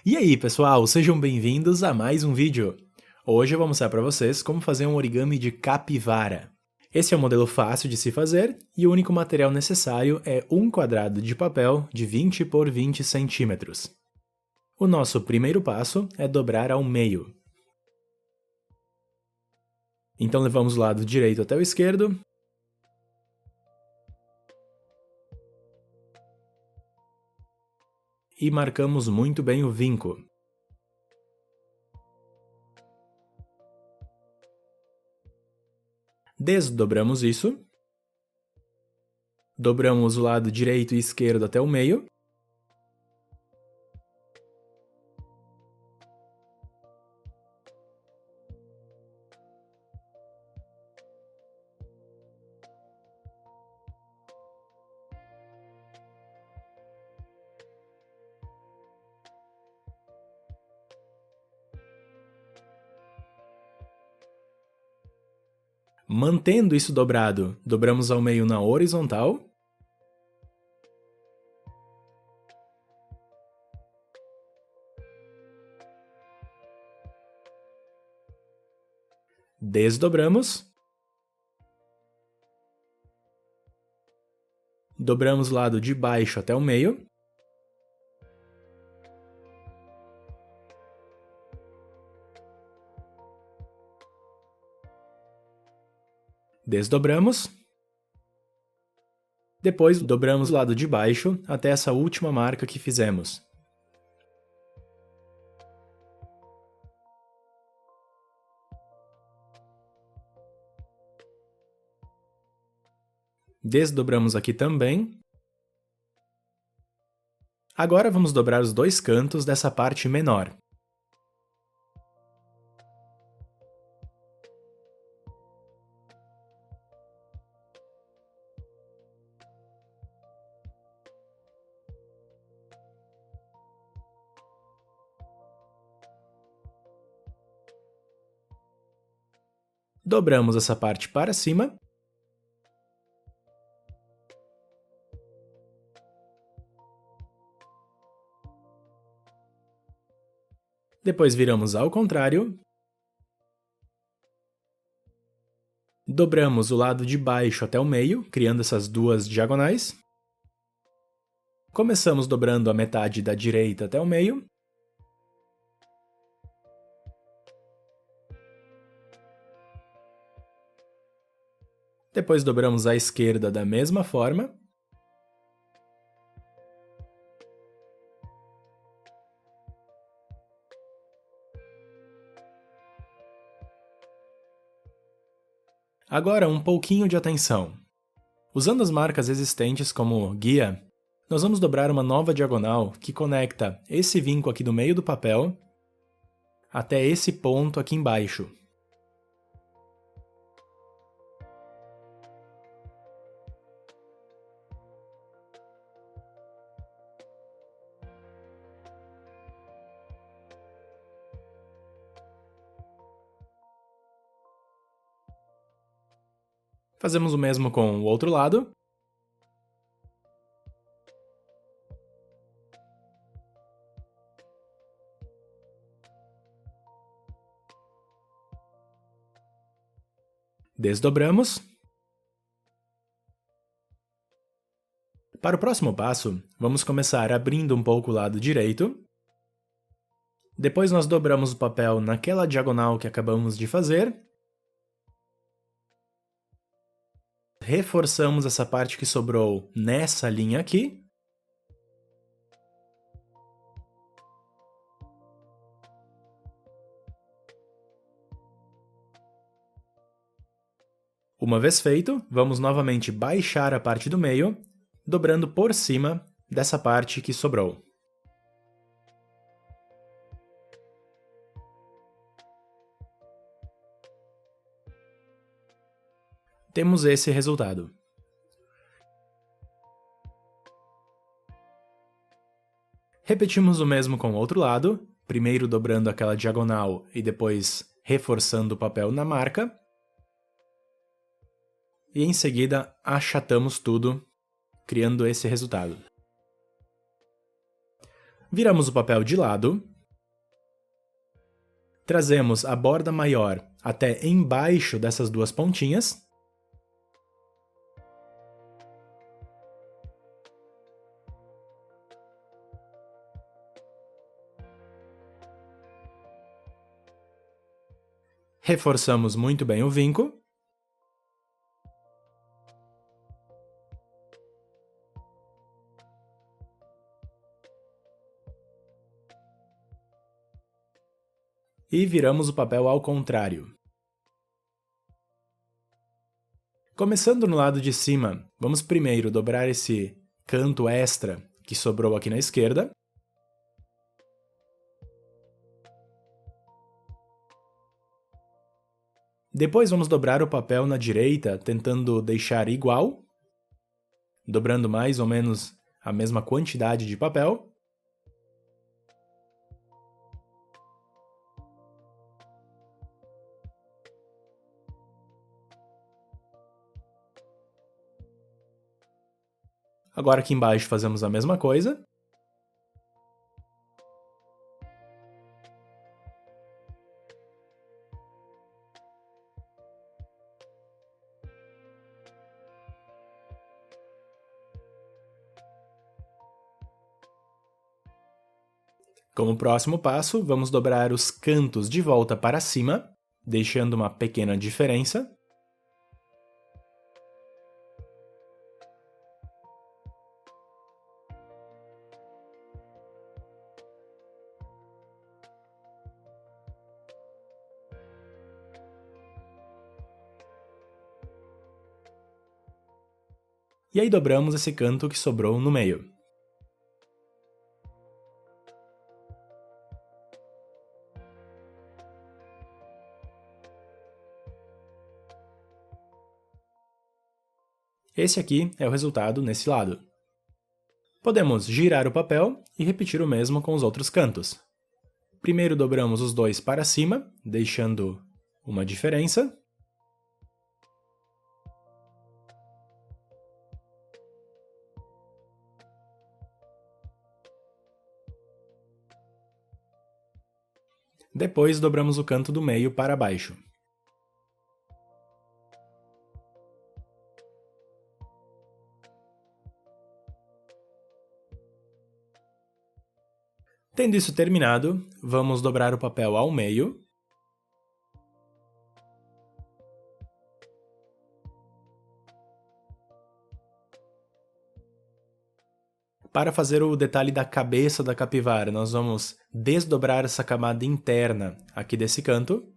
E aí, pessoal, sejam bem-vindos a mais um vídeo. Hoje eu vou mostrar para vocês como fazer um origami de capivara. Esse é um modelo fácil de se fazer e o único material necessário é um quadrado de papel de 20 por 20 centímetros. O nosso primeiro passo é dobrar ao meio. Então levamos o lado direito até o esquerdo. E marcamos muito bem o vinco. Desdobramos isso. Dobramos o lado direito e esquerdo até o meio. Mantendo isso dobrado, dobramos ao meio na horizontal. Desdobramos. Dobramos o lado de baixo até o meio. Desdobramos. Depois dobramos o lado de baixo até essa última marca que fizemos. Desdobramos aqui também. Agora vamos dobrar os dois cantos dessa parte menor. Dobramos essa parte para cima. Depois viramos ao contrário. Dobramos o lado de baixo até o meio, criando essas duas diagonais. Começamos dobrando a metade da direita até o meio. Depois dobramos a esquerda da mesma forma. Agora um pouquinho de atenção. Usando as marcas existentes como guia, nós vamos dobrar uma nova diagonal que conecta esse vinco aqui do meio do papel até esse ponto aqui embaixo. Fazemos o mesmo com o outro lado. Desdobramos. Para o próximo passo, vamos começar abrindo um pouco o lado direito. Depois nós dobramos o papel naquela diagonal que acabamos de fazer. Reforçamos essa parte que sobrou nessa linha aqui. Uma vez feito, vamos novamente baixar a parte do meio, dobrando por cima dessa parte que sobrou. Temos esse resultado. Repetimos o mesmo com o outro lado, primeiro dobrando aquela diagonal e depois reforçando o papel na marca. E em seguida achatamos tudo, criando esse resultado. Viramos o papel de lado. Trazemos a borda maior até embaixo dessas duas pontinhas. Reforçamos muito bem o vinco. E viramos o papel ao contrário. Começando no lado de cima, vamos primeiro dobrar esse canto extra que sobrou aqui na esquerda. Depois vamos dobrar o papel na direita, tentando deixar igual, dobrando mais ou menos a mesma quantidade de papel. Agora aqui embaixo fazemos a mesma coisa. Como próximo passo, vamos dobrar os cantos de volta para cima, deixando uma pequena diferença. E aí dobramos esse canto que sobrou no meio. Esse aqui é o resultado nesse lado. Podemos girar o papel e repetir o mesmo com os outros cantos. Primeiro dobramos os dois para cima, deixando uma diferença. Depois dobramos o canto do meio para baixo. Tendo isso terminado, vamos dobrar o papel ao meio. Para fazer o detalhe da cabeça da capivara, nós vamos desdobrar essa camada interna aqui desse canto.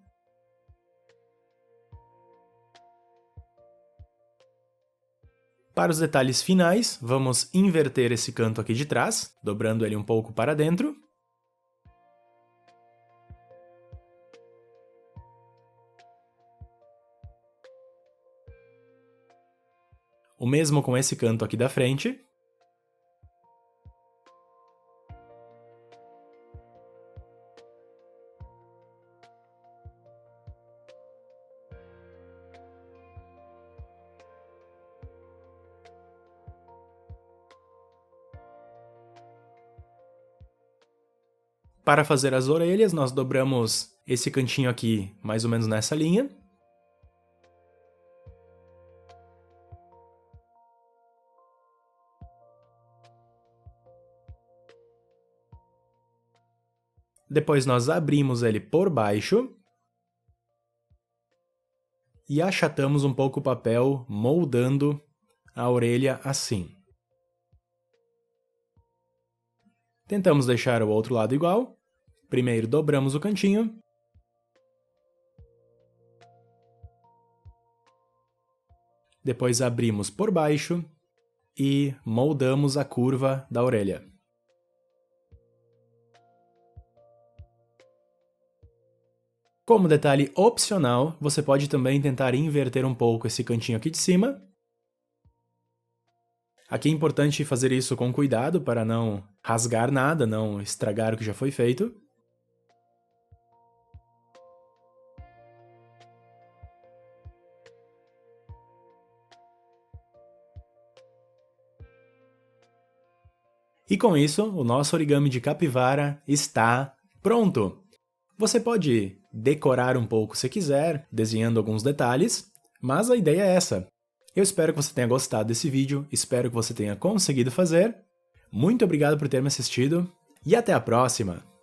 Para os detalhes finais, vamos inverter esse canto aqui de trás, dobrando ele um pouco para dentro. O mesmo com esse canto aqui da frente. Para fazer as orelhas, nós dobramos esse cantinho aqui mais ou menos nessa linha. Depois nós abrimos ele por baixo e achatamos um pouco o papel, moldando a orelha assim. Tentamos deixar o outro lado igual. Primeiro dobramos o cantinho. Depois abrimos por baixo e moldamos a curva da orelha. Como detalhe opcional, você pode também tentar inverter um pouco esse cantinho aqui de cima. Aqui é importante fazer isso com cuidado para não rasgar nada, não estragar o que já foi feito. E com isso, o nosso origami de capivara está pronto! Você pode decorar um pouco se quiser, desenhando alguns detalhes, mas a ideia é essa. Eu espero que você tenha gostado desse vídeo, espero que você tenha conseguido fazer. Muito obrigado por ter me assistido e até a próxima!